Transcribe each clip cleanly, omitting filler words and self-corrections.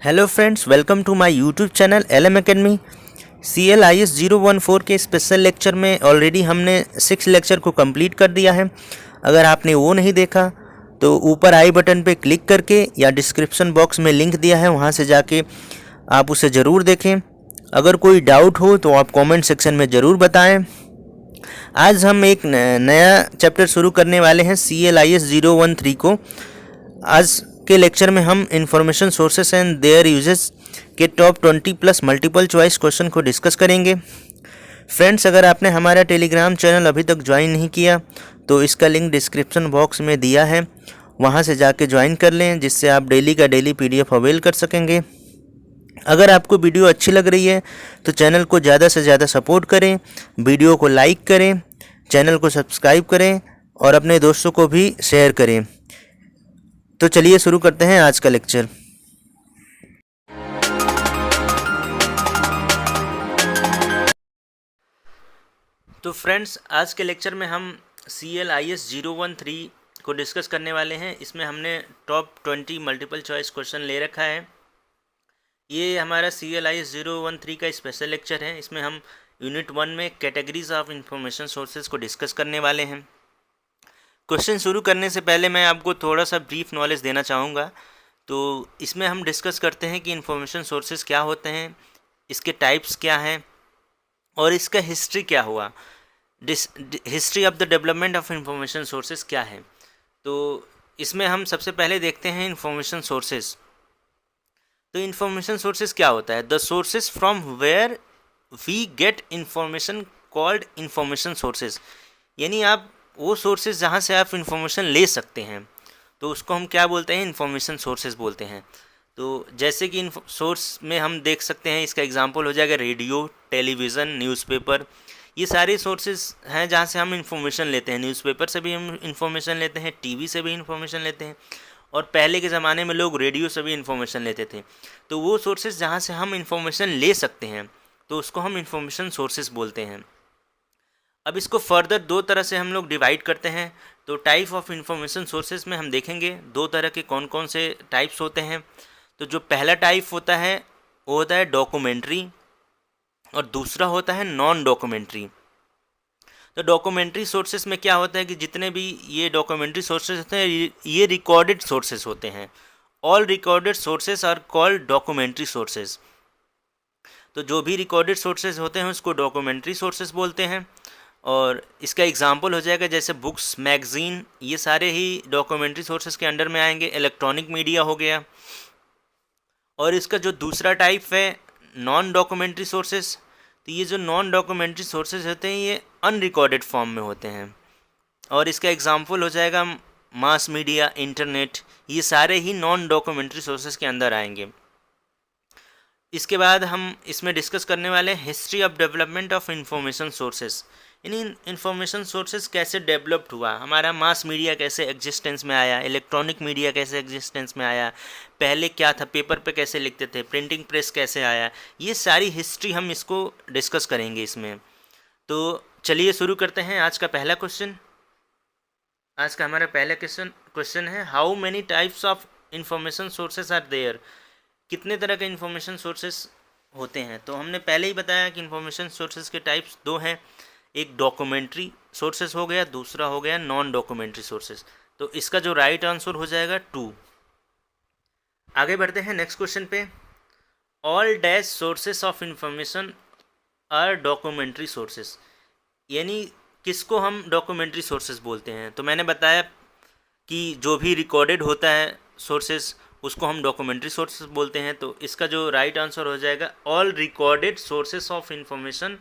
Hello friends, welcome to my YouTube channel LM Academy। CLIS 014 के special lecture में already हमने 6 lecture को complete कर दिया है। अगर आपने वो नहीं देखा तो ऊपर आई बटन पे क्लिक करके या डिस्क्रिप्शन बॉक्स में लिंक दिया है, वहाँ से जाके आप उसे ज़रूर देखें। अगर कोई डाउट हो तो आप कमेंट सेक्शन में ज़रूर बताएं। आज हम एक नया चैप्टर शुरू करने वाले हैं CLIS 013 को। आज के लेक्चर में हम information sources and their uses के top 20 plus multiple choice question को डिस्कस करेंगे। फ्रेंड्स, अगर आपने हमारा टेलीग्राम चैनल अभी तक ज्वाइन नहीं किया तो इसका लिंक डिस्क्रिप्शन बॉक्स में दिया है, वहां से जाके ज्वाइन कर लें, जिससे आप डेली का डेली PDF अवेल कर सकेंगे। अगर आपको वीडियो अच्छी लग रही है तो चैनल को ज़्यादा से ज़्यादा सपोर्ट करें, वीडियो को लाइक करें, चैनल को सब्सक्राइब करें और अपने दोस्तों को भी शेयर करें। तो चलिए शुरू करते हैं आज का लेक्चर। तो फ्रेंड्स, आज के लेक्चर में हम CLIS 013 को डिस्कस करने वाले हैं। इसमें हमने टॉप 20 मल्टीपल चॉइस क्वेश्चन ले रखा है। ये हमारा CLIS 013 का स्पेशल लेक्चर है। इसमें हम यूनिट 1 में कैटेगरीज ऑफ इंफॉर्मेशन सोर्सेज को डिस्कस करने वाले हैं। क्वेश्चन शुरू करने से पहले मैं आपको थोड़ा सा ब्रीफ नॉलेज देना चाहूँगा। तो इसमें हम डिस्कस करते हैं कि इंफॉर्मेशन सोर्सेज क्या होते हैं, इसके टाइप्स क्या हैं और इसका हिस्ट्री क्या हुआ, history of the development of information sources क्या है। तो इसमें हम सबसे पहले देखते हैं इंफॉर्मेशन सोर्सेज। तो इंफॉर्मेशन सोर्सेज क्या होता है? The sources from where we get information called information sources. यानी आप वो सोर्सेज जहाँ से आप इंफॉर्मेशन ले सकते हैं, तो उसको हम क्या बोलते हैं? इंफॉर्मेशन सोर्सेज बोलते हैं। तो जैसे कि सोर्स में हम देख सकते हैं, इसका एग्जांपल हो जाएगा रेडियो, टेलीविज़न, न्यूज़पेपर। ये सारे सोर्सेज हैं जहाँ से हम इंफॉर्मेशन लेते हैं। न्यूज़पेपर से भी हम इंफॉर्मेशन लेते हैं, टीवी से भी इंफॉर्मेशन लेते हैं, और पहले के ज़माने में लोग रेडियो से भी इंफॉर्मेशन लेते थे। तो वो सोर्सेज जहाँ से हम इंफॉर्मेशन ले सकते हैं तो उसको हम इंफॉर्मेशन सोर्सेज बोलते हैं। अब इसको फर्दर दो तरह से हम लोग डिवाइड करते हैं। तो टाइप ऑफ इंफॉर्मेशन सोर्सेज में हम देखेंगे दो तरह के कौन कौन से टाइप्स होते हैं। तो जो पहला टाइप होता है वो होता है डॉक्यूमेंट्री, और दूसरा होता है नॉन डॉक्यूमेंट्री। तो डॉक्यूमेंट्री सोर्सेज में क्या होता है कि जितने भी ये डॉक्यूमेंट्री सोर्सेज होते हैं ये रिकॉर्डेड सोर्सेज होते हैं। All recorded sources are called documentary sources. तो जो भी रिकॉर्डेड सोर्सेज होते हैं उसको डॉक्यूमेंट्री सोर्सेज बोलते हैं। और इसका एग्जांपल हो जाएगा जैसे बुक्स, मैगज़ीन, ये सारे ही डॉक्यूमेंट्री सोर्सेज के अंडर में आएंगे। इलेक्ट्रॉनिक मीडिया हो गया। और इसका जो दूसरा टाइप है नॉन डॉक्यूमेंट्री सोर्सेज, तो ये जो नॉन डॉक्यूमेंट्री सोर्सेज होते हैं ये अनरिकॉर्डेड फॉर्म में होते हैं। और इसका एग्जांपल हो जाएगा मास मीडिया, इंटरनेट, ये सारे ही नॉन डॉक्यूमेंट्री सोर्सेज के अंदर आएंगे। इसके बाद हम इसमें डिस्कस करने वाले हैं history of development of information sources. यानी इंफॉर्मेशन सोर्सेज कैसे डेवलप्ड हुआ, हमारा मास मीडिया कैसे एग्जिस्टेंस में आया, इलेक्ट्रॉनिक मीडिया कैसे एग्जिस्टेंस में आया, पहले क्या था, पेपर पे कैसे लिखते थे, प्रिंटिंग प्रेस कैसे आया, ये सारी हिस्ट्री हम इसको डिस्कस करेंगे इसमें। तो चलिए शुरू करते हैं आज का पहला क्वेश्चन। आज का हमारा पहला क्वेश्चन है how many types of information sources are there. कितने तरह के इंफॉर्मेशन सोर्सेज होते हैं? तो हमने पहले ही बताया कि इंफॉर्मेशन सोर्सेज के टाइप्स दो हैं। एक डॉक्यूमेंट्री सोर्सेज हो गया, दूसरा हो गया नॉन डॉक्यूमेंट्री सोर्सेज। तो इसका जो राइट आंसर हो जाएगा 2। आगे बढ़ते हैं नेक्स्ट क्वेश्चन पे। All dash sources of information are documentary sources. यानी किसको हम डॉक्यूमेंट्री सोर्सेज बोलते हैं? तो मैंने बताया कि जो भी रिकॉर्डेड होता है सोर्सेज उसको हम डॉक्यूमेंट्री सोर्सेज बोलते हैं। तो इसका जो राइट आंसर हो जाएगा all recorded sources of information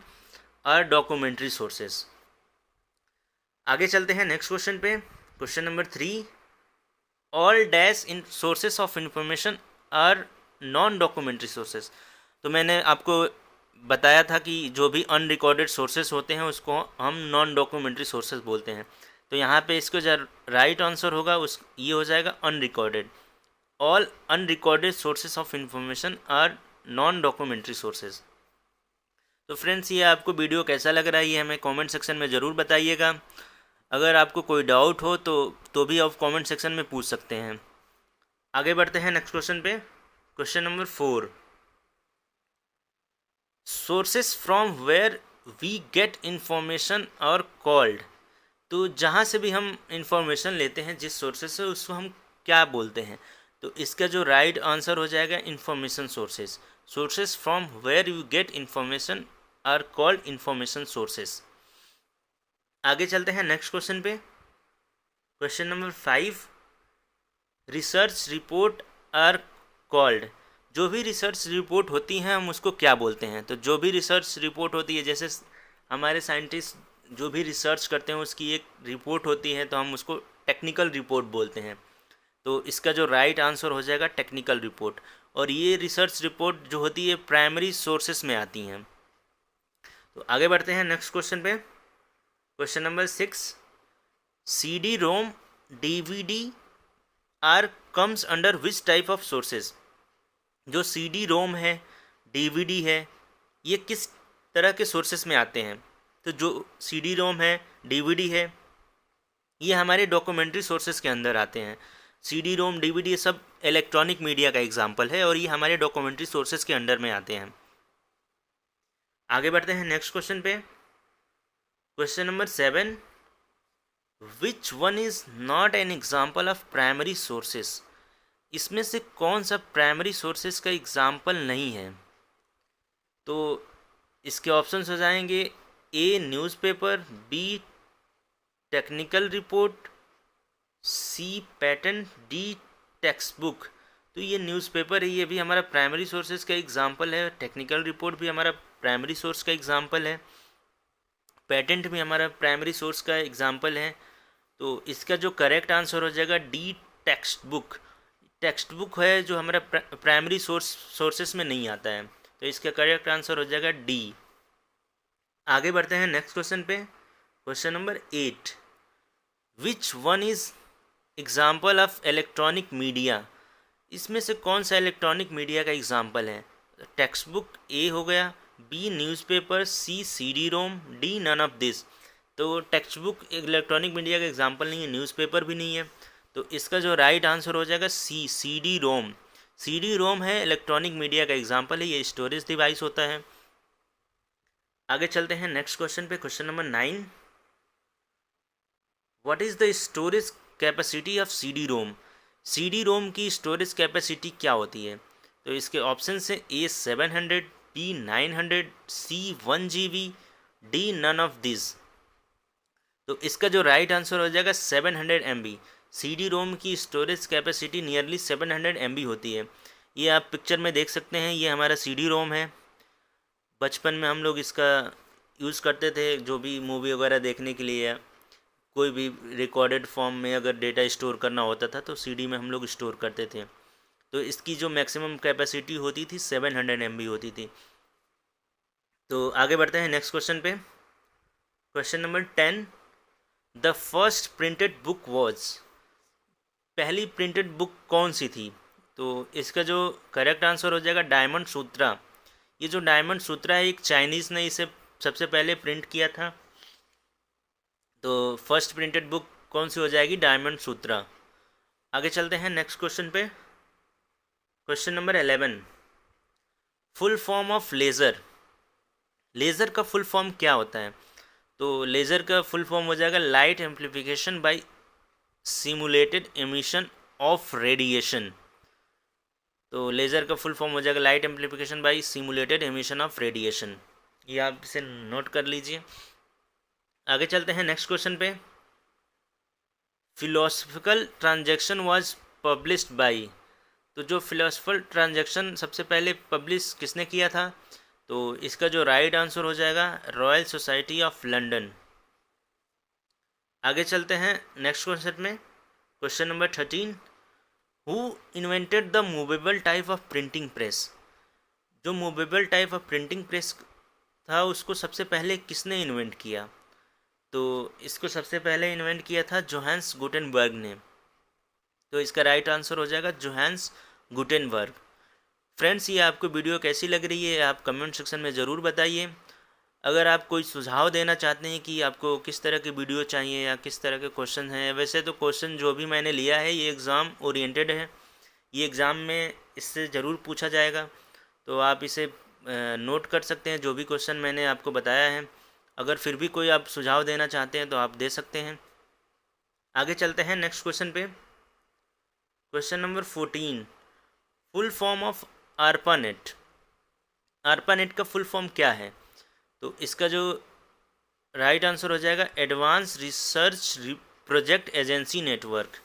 are documentary sources. आगे चलते हैं नेक्स्ट क्वेश्चन पे। Question number 3, all dash in sources of information are non documentary sources. तो मैंने आपको बताया था कि जो भी अनरिकॉर्डेड सोर्सेज होते हैं उसको हम नॉन डॉक्यूमेंट्री सोर्सेज बोलते हैं। तो यहाँ पे इसको जो राइट आंसर होगा उस ये हो जाएगा unrecorded. All unrecorded sources of information are non documentary sources. तो फ्रेंड्स, ये आपको वीडियो कैसा लग रहा है ये हमें कमेंट सेक्शन में ज़रूर बताइएगा। अगर आपको कोई डाउट हो तो भी आप कमेंट सेक्शन में पूछ सकते हैं। आगे बढ़ते हैं नेक्स्ट क्वेश्चन पे। Question number 4, sources from where we get information और कॉल्ड। तो जहाँ से भी हम इंफॉर्मेशन लेते हैं, जिस सोर्सेस से, उसको हम क्या बोलते हैं? तो इसका जो राइट आंसर हो जाएगा information sources. Sources from where you get information are called information sources. आगे चलते हैं नेक्स्ट क्वेश्चन पे। Question number 5, research report are called. जो भी रिसर्च रिपोर्ट होती हैं हम उसको क्या बोलते हैं? तो जो भी रिसर्च रिपोर्ट होती है, जैसे हमारे साइंटिस्ट जो भी रिसर्च करते हैं उसकी एक रिपोर्ट होती है, तो हम उसको टेक्निकल रिपोर्ट बोलते हैं। तो इसका जो राइट आंसर हो जाएगा टेक्निकल रिपोर्ट। और ये रिसर्च रिपोर्ट जो होती है प्राइमरी सोर्सेस में आती हैं। तो आगे बढ़ते हैं नेक्स्ट क्वेश्चन पे। Question number 6, CD ROM DVD are comes under which type of sources. जो CD रोम है, DVD है, ये किस तरह के सोर्सेस में आते हैं? तो जो CD रोम है, DVD है, ये हमारे डॉक्यूमेंट्री सोर्सेज के अंदर आते हैं। CD रोम, DVD ये सब इलेक्ट्रॉनिक मीडिया का एग्जाम्पल है और ये हमारे डॉक्यूमेंट्री सोर्सेज के अंडर में आते हैं। आगे बढ़ते हैं नेक्स्ट क्वेश्चन पे। Question number 7, which one is not an example of primary sources. इसमें से कौन सा प्राइमरी सोर्सेस का एग्जाम्पल नहीं है? तो इसके ऑप्शंस हो जाएंगे A newspaper, B technical report, C patent, D textbook. तो ये न्यूज़पेपर है, ये भी हमारा प्राइमरी सोर्सेज का एग्जाम्पल है। टेक्निकल रिपोर्ट भी हमारा प्राइमरी सोर्स का एग्जाम्पल है। पैटेंट भी हमारा प्राइमरी सोर्स का एग्जाम्पल है। तो इसका जो करेक्ट आंसर हो जाएगा D text book. Text book है जो हमारा प्राइमरी सोर्सेस में नहीं आता है। तो इसका करेक्ट आंसर हो जाएगा डी। आगे बढ़ते हैं नेक्स्ट क्वेश्चन पे। Question number 8, which one is example of electronic media. इसमें से कौन सा इलेक्ट्रॉनिक मीडिया का एग्जाम्पल है? टेक्स्ट बुक ए हो गया, B newspaper, C CD ROM, D none of this. तो टेक्स्ट बुक इलेक्ट्रॉनिक मीडिया का एग्जाम्पल नहीं है, न्यूज़पेपर भी नहीं है। तो इसका जो राइट आंसर हो जाएगा सी, CD रोम। CD रोम है इलेक्ट्रॉनिक मीडिया का एग्जाम्पल है, ये स्टोरेज डिवाइस होता है। आगे चलते हैं नेक्स्ट क्वेश्चन पे। Question number 9, what is the storage capacity of CD ROM. CD ROM की स्टोरेज कैपेसिटी क्या होती है? तो इसके ऑप्शन है A 700, B 900, C 1 GB, D none of this. तो इसका जो राइट आंसर हो जाएगा 700 MB। CD रोम की स्टोरेज कैपेसिटी नियरली 700 MB होती है। ये आप पिक्चर में देख सकते हैं, ये हमारा CD रोम है। बचपन में हम लोग इसका यूज़ करते थे, जो भी मूवी वगैरह देखने के लिए, कोई भी रिकॉर्डेड फॉर्म में अगर डेटा स्टोर करना होता था तो CD में हम लोग स्टोर करते थे। तो इसकी जो मैक्सिमम कैपेसिटी होती थी 700 MB होती थी। तो आगे बढ़ते हैं नेक्स्ट क्वेश्चन पे। Question number 10, the first printed book was. पहली प्रिंटेड बुक कौन सी थी? तो इसका जो करेक्ट आंसर हो जाएगा डायमंड सूत्रा। ये जो डायमंड सूत्रा है, एक चाइनीज़ ने इसे सबसे पहले प्रिंट किया था। तो फर्स्ट प्रिंटेड बुक कौन सी हो जाएगी? डायमंड सूत्रा। आगे चलते हैं नेक्स्ट क्वेश्चन पे। Question number 11, full form of laser. Laser का फुल फॉर्म क्या होता है? तो लेज़र का फुल फॉर्म हो जाएगा light amplification by simulated emission of radiation. तो लेज़र का फुल फॉर्म हो जाएगा light amplification by simulated emission of radiation. ये आप इसे नोट कर लीजिए। आगे चलते हैं नेक्स्ट क्वेश्चन पे। Philosophical transaction was published by. तो जो फिलोसफिकल ट्रांजैक्शन सबसे पहले पब्लिश किसने किया था? तो इसका जो राइट आंसर हो जाएगा रॉयल सोसाइटी ऑफ लंदन। आगे चलते हैं नेक्स्ट क्वेश्चन में। Question number 13, who invented the movable type of printing press. जो movable type of printing press था उसको सबसे पहले किसने इन्वेंट किया? तो इसको सबसे पहले इन्वेंट किया था जोहान्स गुटेनबर्ग ने। तो इसका राइट आंसर हो जाएगा जोहान्स गुटेनबर्ग। फ्रेंड्स, ये आपको वीडियो कैसी लग रही है आप कमेंट सेक्शन में ज़रूर बताइए। अगर आप कोई सुझाव देना चाहते हैं कि आपको किस तरह की वीडियो चाहिए या किस तरह के क्वेश्चन हैं, वैसे तो क्वेश्चन जो भी मैंने लिया है ये एग्ज़ाम ओरिएंटेड है, ये एग्ज़ाम में इससे ज़रूर पूछा जाएगा, तो आप इसे नोट कर सकते हैं जो भी क्वेश्चन मैंने आपको बताया है। अगर फिर भी कोई आप सुझाव देना चाहते हैं तो आप दे सकते हैं। आगे चलते हैं नेक्स्ट क्वेश्चन पे। Question number 14, full form of ARPANET। ARPANET का फुल फॉर्म क्या है? तो इसका जो राइट आंसर हो जाएगा advance research project agency network.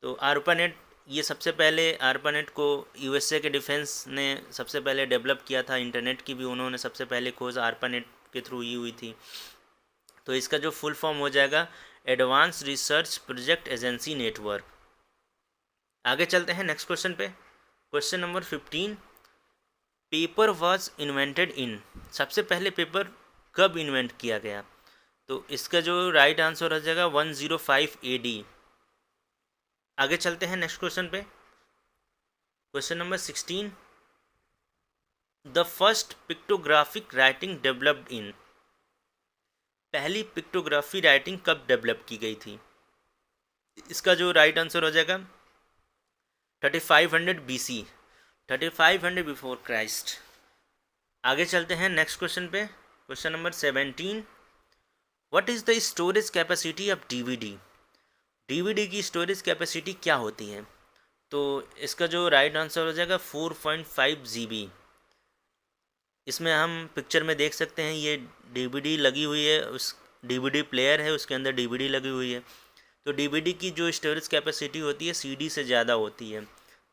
तो ARPANET, ये सबसे पहले ARPANET को USA के डिफेंस ने सबसे पहले डेवलप किया था। इंटरनेट की भी उन्होंने सबसे पहले खोज ARPANET के थ्रू ही हुई थी। तो इसका जो फुल फॉर्म हो जाएगा advance research project agency network. आगे चलते हैं नेक्स्ट क्वेश्चन पे। Question number 15, paper was invented in. सबसे पहले पेपर कब इन्वेंट किया गया? तो इसका जो राइट आंसर हो जाएगा 105 AD। आगे चलते हैं नेक्स्ट क्वेश्चन पे। Question number 16, the first pictographic writing developed in. पहली पिक्टोग्राफी राइटिंग कब डेवलप की गई थी? इसका जो राइट आंसर हो जाएगा 3500 BC, 3500 बिफोर क्राइस्ट। आगे चलते हैं नेक्स्ट क्वेश्चन पे। Question number 17, what is the storage capacity of DVD। DVD की स्टोरेज कैपेसिटी क्या होती है? तो इसका जो राइट आंसर हो जाएगा 4.5 GB। इसमें हम पिक्चर में देख सकते हैं ये DVD लगी हुई है, उस DVD प्लेयर है, उसके अंदर DVD लगी हुई है। तो DVD की जो स्टोरेज कैपेसिटी होती है CD से ज़्यादा होती है।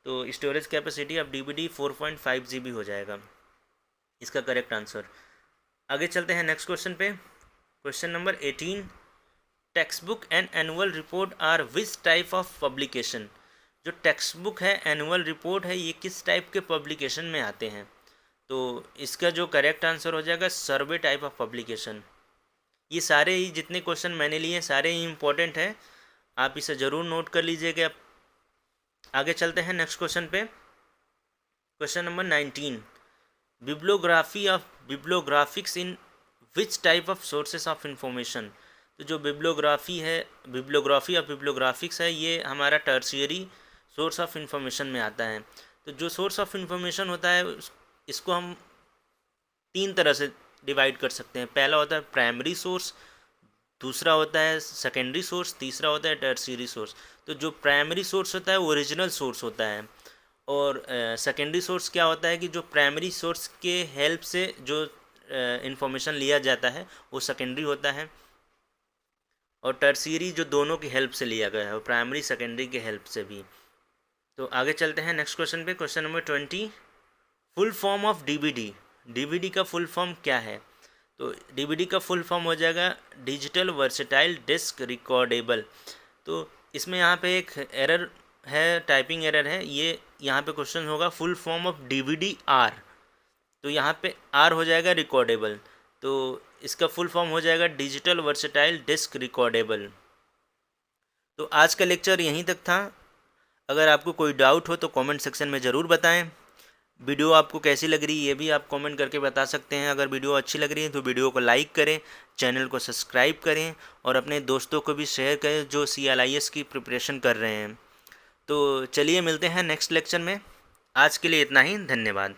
तो storage capacity of DVD 4.5 GB हो जाएगा इसका करेक्ट आंसर। आगे चलते हैं नेक्स्ट क्वेश्चन पे। Question number 18, textbook and annual report are which type of publication. जो टेक्स्ट बुक है, एनुअल रिपोर्ट है, ये किस टाइप के पब्लिकेशन में आते हैं? तो इसका जो करेक्ट आंसर हो जाएगा सर्वे टाइप ऑफ पब्लिकेशन। ये सारे ही जितने क्वेश्चन मैंने लिए सारे ही इम्पोर्टेंट हैं, आप इसे ज़रूर नोट कर लीजिएगा। आगे चलते हैं नेक्स्ट क्वेश्चन पे। Question number 19, bibliographics in which type of sources of information. तो जो बिब्लियोग्राफी है, बिब्लियोग्राफी ऑफ बिब्लियोग्राफिक्स है, ये हमारा टर्शियरी सोर्स ऑफ इंफॉर्मेशन में आता है। तो जो सोर्स ऑफ इंफॉर्मेशन होता है इसको हम 3 तरह से डिवाइड कर सकते हैं। पहला होता है प्राइमरी सोर्स, दूसरा होता है सेकेंडरी सोर्स, तीसरा होता है टर्शियरी सोर्स। तो जो प्राइमरी सोर्स होता है वो ओरिजिनल सोर्स होता है, और सेकेंडरी सोर्स क्या होता है कि जो प्राइमरी सोर्स के हेल्प से जो इंफॉर्मेशन लिया जाता है वो सेकेंडरी होता है, और टर्शियरी जो दोनों की हेल्प से लिया गया है, प्राइमरी सेकेंडरी के हेल्प से भी। तो आगे चलते हैं नेक्स्ट क्वेश्चन पे। Question number 20, full form of DVD। DVD का फुल फॉर्म क्या है? तो DVD का फुल फॉर्म हो जाएगा डिजिटल वर्सेटाइल डिस्क रिकॉर्डेबल। तो इसमें यहाँ पे एक एरर है, टाइपिंग एरर है। ये यहाँ पे क्वेश्चन होगा full form of DVD R, तो यहाँ पे R हो जाएगा रिकॉर्डेबल। तो इसका फुल फॉर्म हो जाएगा डिजिटल वर्सेटाइल डिस्क रिकॉर्डेबल। तो आज का लेक्चर यहीं तक था। अगर आपको कोई डाउट हो तो कमेंट सेक्शन में ज़रूर बताएं। वीडियो आपको कैसी लग रही है ये भी आप कमेंट करके बता सकते हैं। अगर वीडियो अच्छी लग रही है तो वीडियो को लाइक करें, चैनल को सब्सक्राइब करें और अपने दोस्तों को भी शेयर करें जो CLIS की प्रिपरेशन कर रहे हैं। तो चलिए मिलते हैं नेक्स्ट लेक्चर में। आज के लिए इतना ही, धन्यवाद।